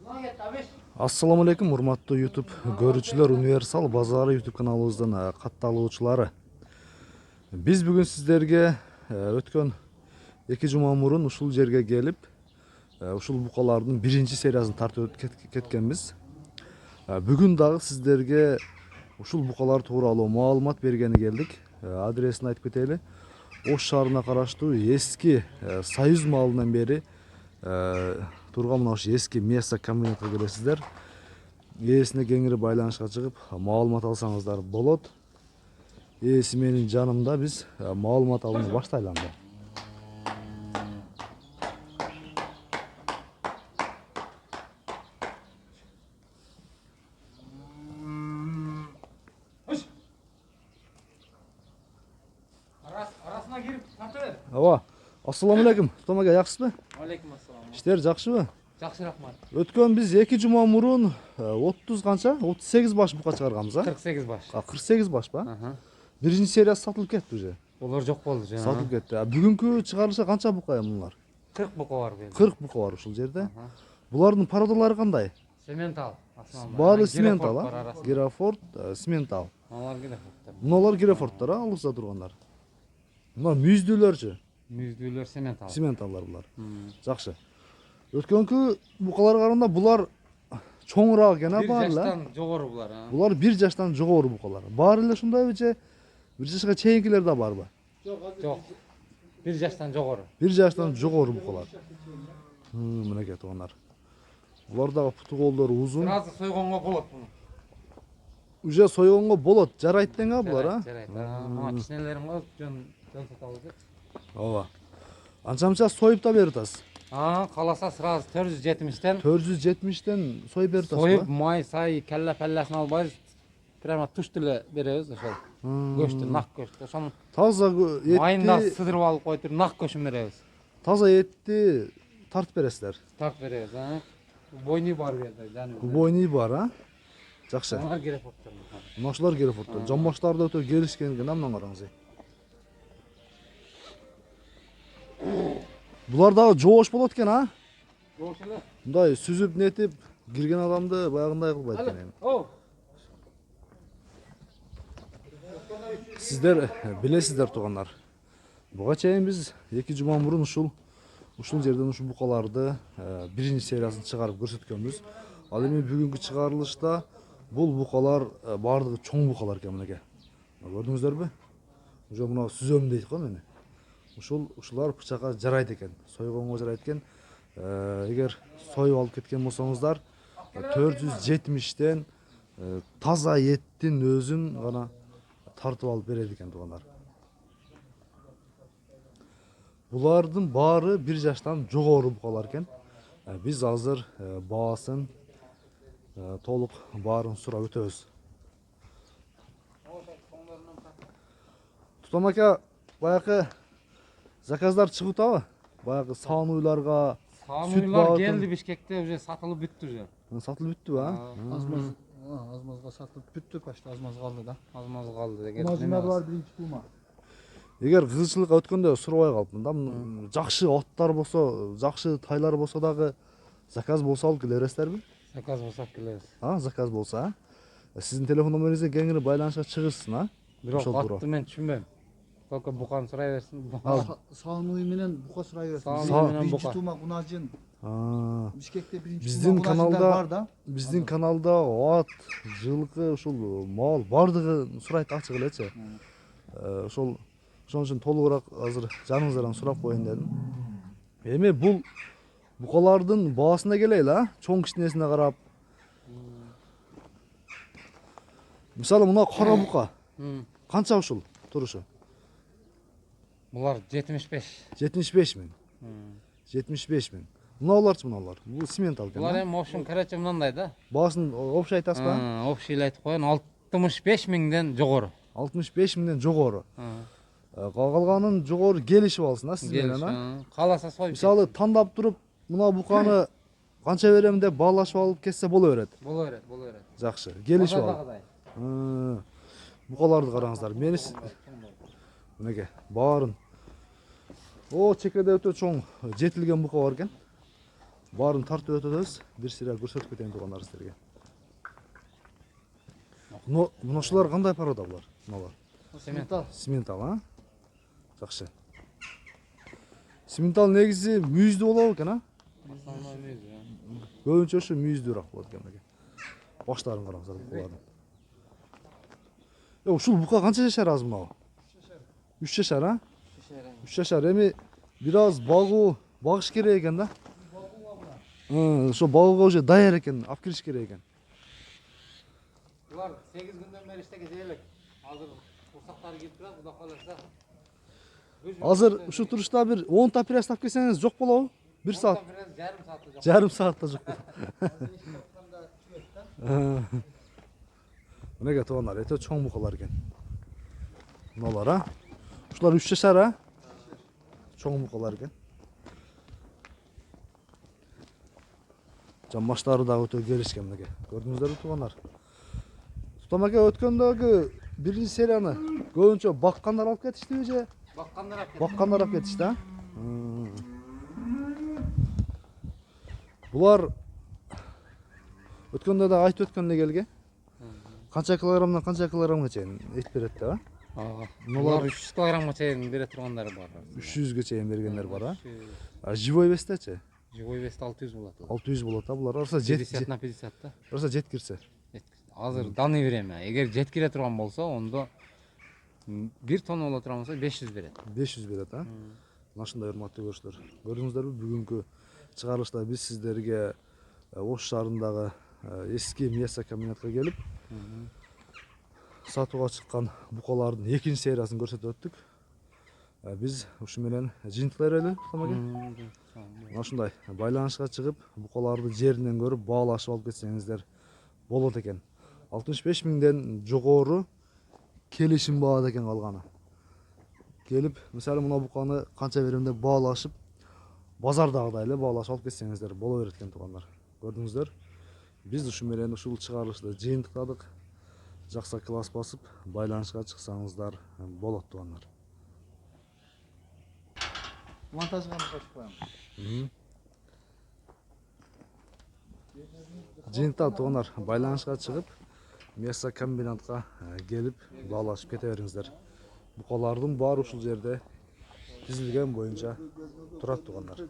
Assalamu алейкум, урматтуу YouTube көрүүчүлөр, Универсал базары YouTube каналыбыздын катталуучулары. Биз бүгүн сиздерге өткөн 2 жума мурун ушул жерге келип, ушул букалардын биринчи сериясын тартып кеткенбиз. Бүгүн дагы сиздерге ушул букалар тууралуу маалымат бергени келдик. Адресин айтып кетели. Ош шаарына караштуу эски Союз малынан бери турган мына ошо эски мясо комбинатка келесиздер. Ээсине кеңири байланышка чыгып маалымат алсаңыздар болот. Ээси менин жанымда, биз маалымат алууну баштайлы анда. Arasına girip tartıver. Ооба. Assalamu алейкум. Тутам ака, жакшысызбы? Алейкум ассалам. Иштер жакшыбы? Жақсы рахмат. Өткөн биз 2 жума мурун 30 канча? 38 баш бука чыгарганбыз, а? 48 баш. 48 баш ба? Биринчи сериясы сатылып кетти уже. Олар жоқ болды жаңа. Сатылып кетти. Бүгүнкү чыгарылыша канча бука мулар? 40 бука бар бел. 40 бука бар ушул жерде. Булардын пародалары кандай? Сементал. Баары сементал, а? Герафорд, сементал. Алар Герафордтар. Муналар Герафордтар, а? Алыста тургандар. Мына мүйүздүүлөрчү? Мүйүздүүлөр сементал. Сементаллар булар. Жакшы. Өткөнкү букаларга караганда булар чоңураак экен, а, баары эле? 1 жаштан жогору булар, а? Булар 1 жаштан жогору букалар. Баары эле ушундайбы же 1 жашка чейинкилер да барбы? Жок. 1 жаштан жогору. 1 жаштан жогору букалар. Мынакей туугандар. Булар дагы путу колдору узун. Сразу сойгонго болот муну. Уже сойгонго болот. Жарайт дең, а, булар, а? Жарайт. Ага, кичинелерин коюп жөн сатабыз деп. Ооба. Анча-мынча союп да берип атасыз. Каласа сразу 470тен. 470тен союп берип атасыз. Союп, май, сай, келле пеллесин албайбыз. Прямо туш эле беребиз ошол. Көчтү, нак көчтү. Ошону таза этти майында сыдырып алып коюп, нак көчүн беребиз. Таза этти тартып бересиздер. Тартып беребиз, а? Бойни бар берди, жаныбыз. Бойни бар, а? Жакшы. Алар Герафордтор. Мынашылар Герафордтор. Жамбаштар да өтө келишкен экен, мына караңыз. Булар дагы жоош болот экен, а? Жоош эле. Мындай сүзүп нетип кирген адамды баягындай кылбайт экен. Сиздер билесиздер туугандар. Буга чейин биз 2 жума мурун ушул жерден ушул букаларды биринчи сериясын чыгарып көрсөткөнбүз. Ал эми бүгүнкү чыгарылышта бул букалар баардыгы чоң букалар экен, мынакей. Көрдүңүздөрбү? Уже мына сүзөм дейт го мени. Ушулар бычакка жарайт экен, сойгонго жарайт экен. Эгер союп алып кеткен болсоңуздар, 470тен таза эттин өзүн гана тартып алып берет экен туугандар. Булардын баары 1 жаштан жогору букалар экен. Биз азыр баасын толук баарын сурап өтөбүз. Тутам ака, баягы заказдар чыгып атабы? Баягы саануйларга, Саануйлар келди Бишкекте, уже сатылып бүттү уже. Сатылып бүттүбү, а? Азмазга сатылып бүттү, почти азмаз калды да. Азмаз калды деген. Мажинар бар биринчи тума. Эгер кызычылыкка өткөндө сурабай калыптын да, жакшы аттар болсо, жакшы тайлар болсо дагы заказ болсо алып келе бересиздерби? Заказ болсо келебиз. Заказ болсо, а? Сиздин телефон номериңизге кеңири байланышка чыгышсын, а? Бирок атты мен түшүнбөйм. Только буканы сурай берсин. Саануй менен бука сурай бересиз. Саануй менен Биринчи бука. тума кунажын. Бишкекте биринчи Биздин тума бар да. Биздин каналда ат, жылкы, ушул мал бардыгы сурайт, ачык элечи. Ошол үчүн толугураак азыр жаныңыздардан сурап коеюн дедим. Эми бул букалардын баасына келели, а? Чоң кичинесине карап. Мисалы мына кара бука. Канча ушул турушу? Булар 75. 75 миң. 75 миң. Мыналарчы мыналар? Бул сементал экен. Булар эми общем короче мындай да. Баасын общий айтасызбы? Общий айтып коеюн, 65 миңден жогору. 65 миңден жогору. Калганын жогору келишип алсын, а, сиз менен, а? Каласа союп. Мисалы тандап туруп, мына буканы канча берем деп баалашып алып кетсе боло берет. Боло берет. Жакшы. Келишип алып. Букаларды караңыздар. Мени мынакей баарын. Чекеде өтө чоң жетилген бука бар экен. Барын тартып өтөбүз. Бир сирә көрсөтүп кетейин туугандар силерге. Мынашулар кандай порода булар? Мыналар. Сементал. Симентал, а? Жакшы. Симентал негизи мүйүздүү болобу экен, а? Основной мүйүзү. Көбүнчө ушу мүйүздүүрөөк болот экен меге. Баштарын караңыздар булардын. Ушул бука канча жашар азыр мынабу? 3 жашар, а? 3 жашар. Эми бир аз багыш керек экен да. Ошо багууга уже даяр экен, алып кириш керек экен. Булар 8 күндөн бери иштеге жээлек. Азыр курсактары кирип турат, Кудай кааласа. Азыр ушу турушта бир 10 та пресс алып келсеңиз жок болобу? 1 саат. Жарым саатта жок. Жарым саатта жок болот. Мынеге туугандар, өтө чоң букалар экен. Мыналар, а? Ушулар 3 жашар, а? Чоң букалар экен. Жамбаштары да өтө келишкен мынеге. Көрдүңүздөрбү туугандар? Тутам аке өткөндөгү биринчи серияны көбүнчө баккандар алып кетиштиби же? Баккандар алып кетишти, а? Булар өткөндө да айтып өткөндөй келге. Канча килограммдан канча килограммга чейин эт берет да? Булар 300 килограммга чейин бере тургандары бар. 300ге чейин бергендер бар, а? Живой вестечи? Живой вест 600 болот. 600 болот, а? Булар арса 50 на 50 да. Арса жеткирсе. Азыр данный время. Эгер жеткире турган болсо, ондо 1 тонна боло турган болсо 500 берет. 500 берет, а? Мына ушундай урматтуу көрүүчүлөр. Көрдүңүздөрбү бүгүнкү чыгарылышта биз сиздерге Ош шаарындагы эски мясо комбинатка келип сатууга чыккан букалардын экинчи сериясын көрсөтүп өттүк. Биз ушу менен жыйынтыклай берели, Тутам аке. Мына ушундай байланышка чыгып, букаларды жеринен көрүп, баалашып алып кетсеңиздер болот экен. 65 миңден жогору келишим баада экен калганы. Келип, мисалы мына буканы канча берем деп баалашып, базардагыдай эле баалашып алып кетсеңиздер боло берет экен туугандар. Көрдүңүздөр? Биз ушу менен ушул чыгарылышты жыйынтыктадык. Жакса класс басып, байланышка чыксаңыздар болот туугандар. Монтажга кошуп коем. Жыйынтыктап туугандар, байланышка чыгып, мясо комбинатка келип, баалашып кете бериңиздер. Букалардын баары ушул жерде тизилген боюнча турат туугандар.